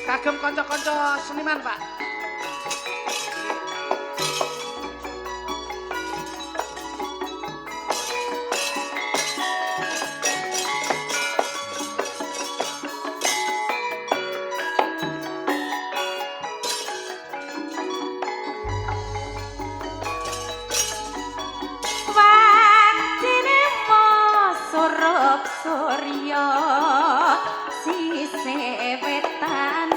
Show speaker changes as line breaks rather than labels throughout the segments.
Kagem kanca-kanca seniman, Pak.
Surya sisih wetan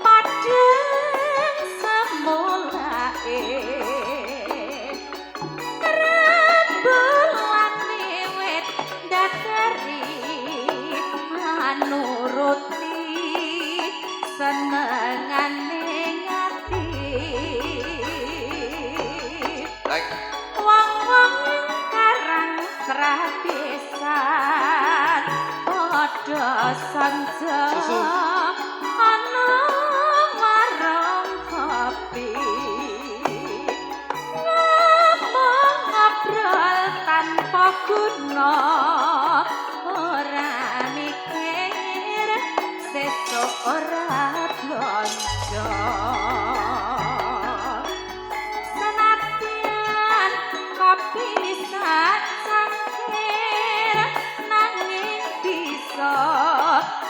padhang semulae rembulan wiwit dadari manuruti senengane ngati wong-wong karang trapisan padha sanja ana marang kopi ngomong ngobrol tanpa guna ora mikir sesuk ora blonjo senadyan kopi sak cangkir nanging bisa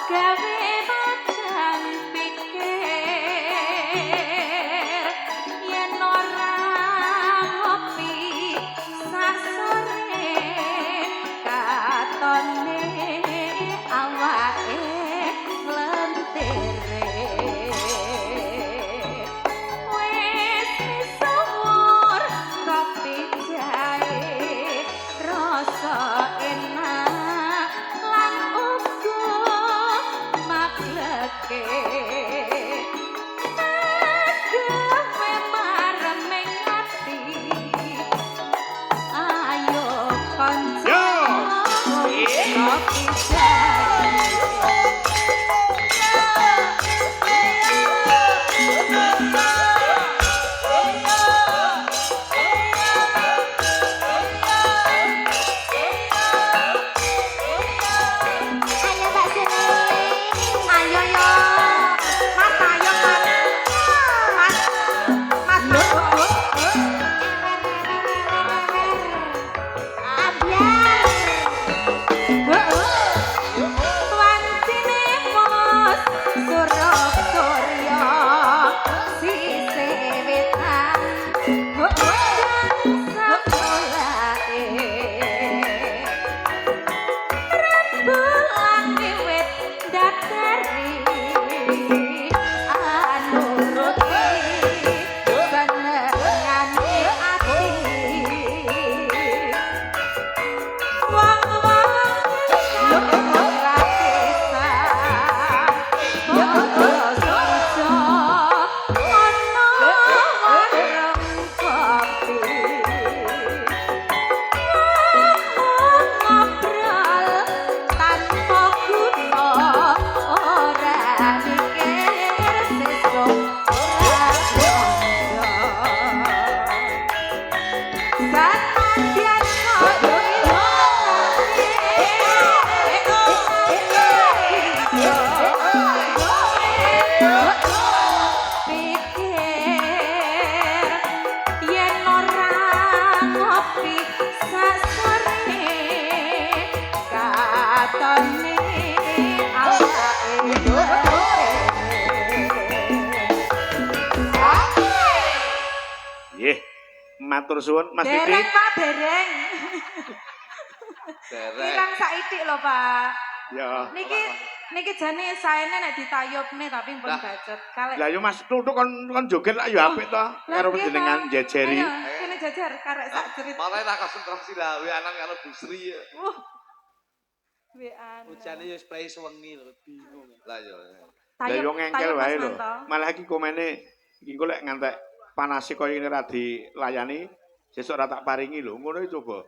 gawe badan pikir yen ora ngopi sasore katone awake lentere wis misuwur kopi jahe rasa enak lan uga magleke gawe maremeng ati ayo kanca kopi jahe ayo yo mas ayo mas wancine mos surap surya sisih wetan sapolae rembulan wiwit dadari anuruti senengane ati wong-wong ora bisa padha sanja ana warung kopi ngobrol tanpa guna ora mikir sesuk ora blonjo sanadyan kopi pikir yen ora ngopi sasore katone awake
Nggih, matur suwun Mas Didi.
dereng Pak dereng
Derek.
kirang saithik lho Pak
Ya.
niki jane saene nek ditayubne tapi pun bacot kalek
Lah yo Mas Tutuk kon joget lah yo apik to karo panjenengan jejeri.
ayo kene jajar karek sak jerit
Malah tak konsentrasi lah anak karo Busri.
wean
Ujane wis play sewengi lho, bingung.
Lah yo.
Lah yo ngengkel wae lho. Malah iki komene iki engko lek ngantek panase kaya ngene ra dilayani sesuk ra tak paringi lho. Ngono iki coba.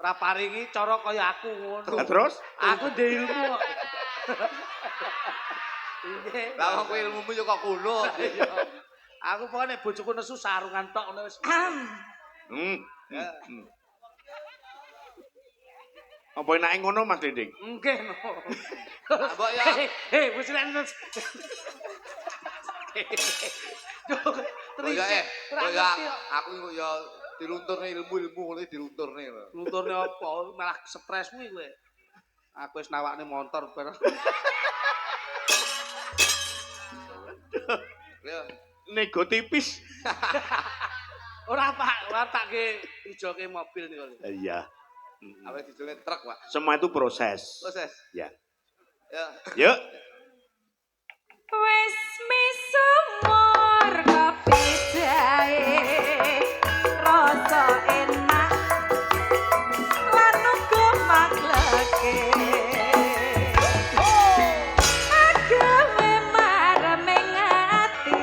Ora paringi cara kaya aku ngono.
Lah terus
Aku ndek ilmu.
Lah wong kowe ilmumu yo kok kuno.
Aku pokoknya bojoku nesu sarungan tok ngono wis.
Apa enake ngono Mas Dinding?
Nggih no.
Mbok ya.
Hei, wis
Ya ya aku kok ya dilunturne ilmu-ilmu ngene dilunturne lho.
Lunturne apa? Malah stres kuwi kowe. Aku wis nawakne motor bareng.
Ya.
Nego tipis.
Ora Pak, ora tak ge ijoke mobil niku lho.
Iya.
Apa dijone truk, Pak?
Semua itu proses.
Proses.
Ya.
Ya.
Yuk.
Wis misumur kopi jahe rasa enak lan uga magleke agawe mareming ati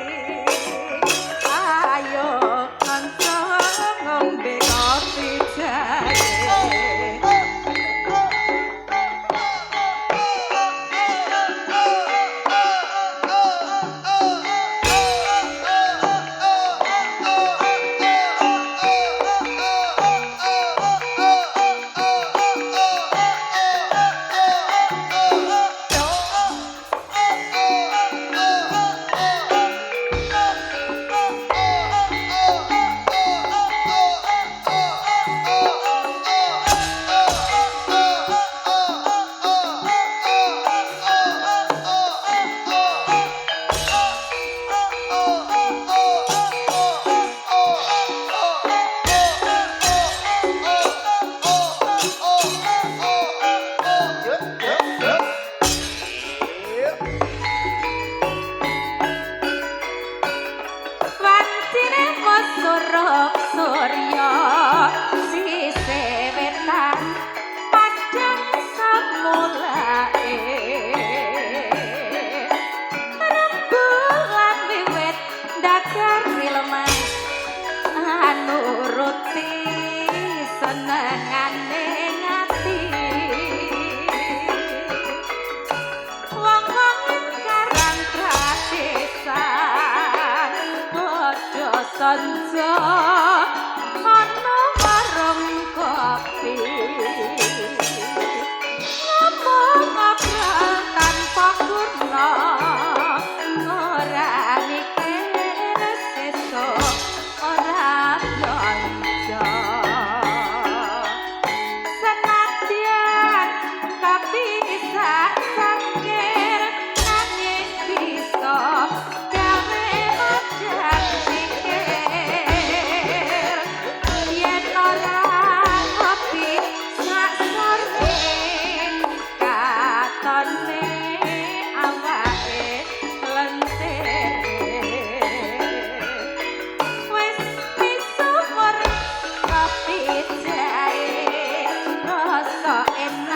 ayo kanca ngombe kopi jahe Surya sise wetan padang samulae rembulan wiwit dakar filman nuruti senengane ngati wong-wong karang pradesan padha sanjo ana warung kopi ngomong ngobrol tanpa guna ora mikir sesuk ora blonjo senadyan kopi sak cangkir nanging bisa gawe modal mikir yen ora kopi sak sore katone awake lentir wis misuwur kopi jahe rasa enak